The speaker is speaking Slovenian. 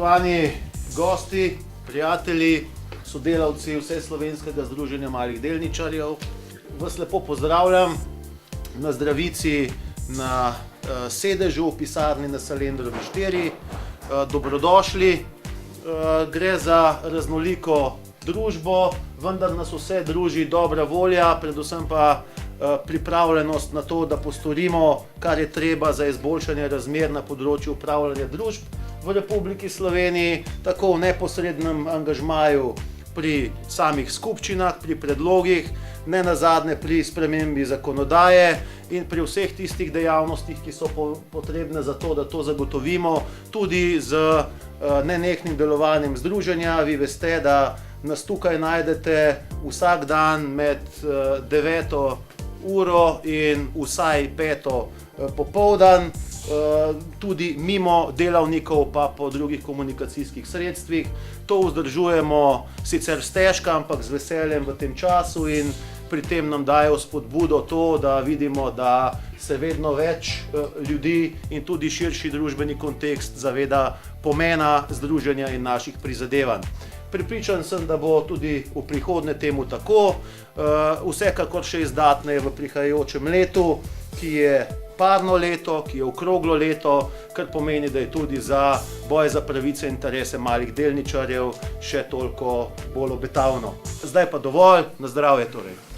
Spoštovani gosti, prijatelji, sodelavci Vseslovenskega združenja malih delničarjev, vas lepo pozdravljam na zdravici na sedežu v pisarni na Salendrovi 4. Dobrodošli. Gre za raznoliko družbo, vendar nas vse druži dobra volja, predvsem pa pripravljenost na to, da postorimo, kar je treba za izboljšanje razmer na področju upravljanja družb v Republiki Sloveniji, tako v neposrednem angažmaju pri samih skupščinah, pri predlogih, ne nazadnje pri spremembi zakonodaje in pri vseh tistih dejavnostih, ki so potrebne za to, da to zagotovimo, tudi z nenehnim delovanjem združenja. Vi veste, da nas tukaj najdete vsak dan med 9. uro in vsaj 5. popoldan, tudi mimo delavnikov pa po drugih komunikacijskih sredstvih. To vzdržujemo sicer stežka, ampak z veseljem v tem času in pri tem nam daje spodbudo to, da vidimo, da se vedno več ljudi in tudi širši družbeni kontekst zaveda pomena združenja in naših prizadevanj. Prepričan sem, da bo tudi v prihodnje temu tako, vsekakor še izdatneje v prihajajočem letu, ki je parno leto, ki je okroglo leto, kar pomeni, da je tudi za boj za pravice in interese malih delničarjev še toliko bolj obetavno. Zdaj pa dovolj, na zdravje torej.